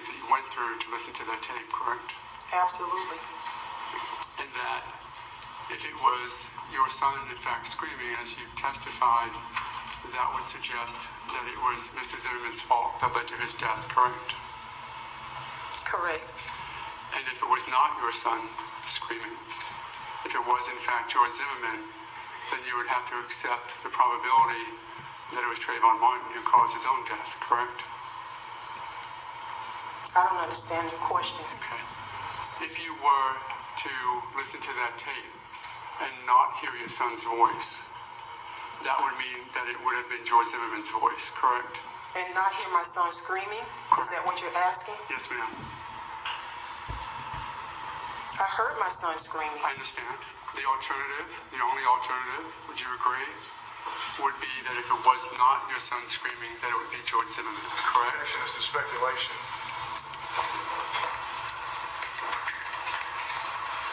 that you went through to listen to that tape, correct? Absolutely. And that if it was your son, in fact, screaming, as you testified, that would suggest that it was Mr. Zimmerman's fault that led to his death, correct? Correct. And if it was not your son screaming, if it was, in fact, George Zimmerman, then you would have to accept the probability that it was TRAYVON Martin who caused his own death, correct? I don't understand your question. Okay. If you were to listen to that tape and not hear your son's voice, that would mean that it would have been George Zimmerman's voice, correct? And not hear my son screaming? Is that what you're asking? Yes, ma'am. I heard my son screaming. I understand. The alternative, the only alternative, would you agree, would be that if it was not your son screaming, that it would be George Zimmerman, correct? Objection is to speculation.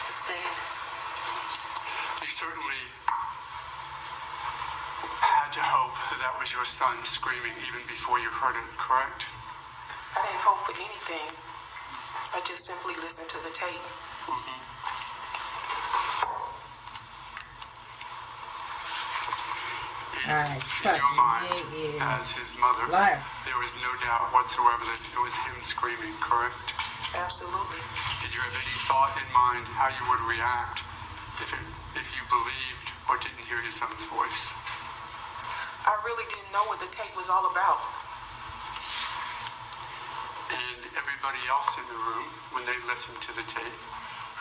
Sustained. You certainly had to hope that that was your son screaming even before you heard it, correct? I didn't hope for anything. I just simply listened to the tape. Mm-hmm. In your mind, as his mother, there was no doubt whatsoever that it was him screaming, correct? Absolutely. Did you have any thought in mind how you would react if you believed or didn't hear your son's voice? I really didn't know what the tape was all about. And everybody else in the room, when they listened to the tape,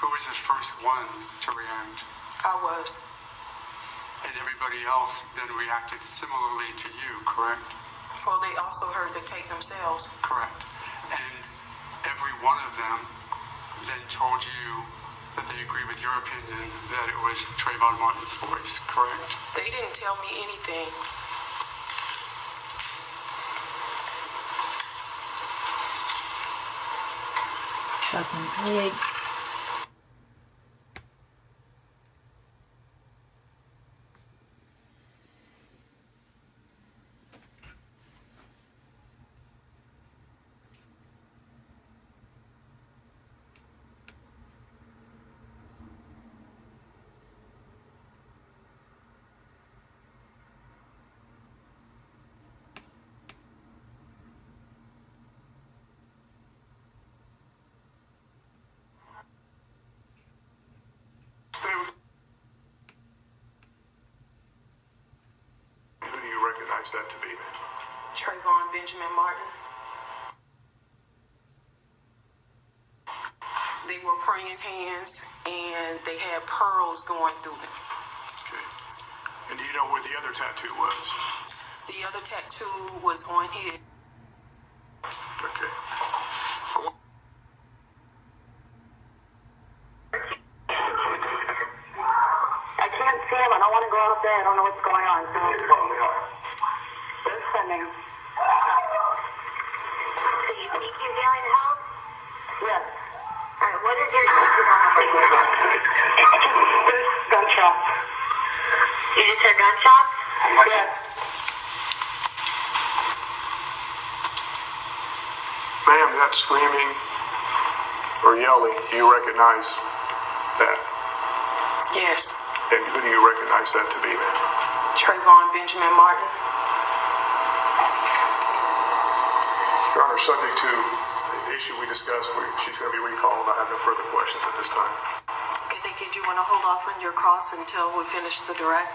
who was the first one to react? I was. And everybody else then reacted similarly to you, correct? Well, they also heard the tape themselves. Correct. And every one of them then told you that they agree with your opinion that it was TRAYVON Martin's voice, correct? They didn't tell me anything. Fucking pig. Who do you recognize that to be, ma'am? TRAYVON Benjamin Martin. They were praying hands, and they had pearls going through them. Okay. And do you know where the other tattoo was? The other tattoo was on his. Okay. I can't see him. I don't want to go out there. I don't know what's going on. So they're sending. So you think he's yelling help? Yes. All right, what is your tattoo number? There's gunshots. You just heard gunshots? Yes. Ma'am, that screaming or yelling, do you recognize that? Yes. And who do you recognize that to be, ma'am? TRAYVON Benjamin Martin. Your Honor, subject to the issue we discussed, she's going to be recalled. I have no further questions at this time. Okay, thank you. Do you want to hold off on your cross until we finish the direct?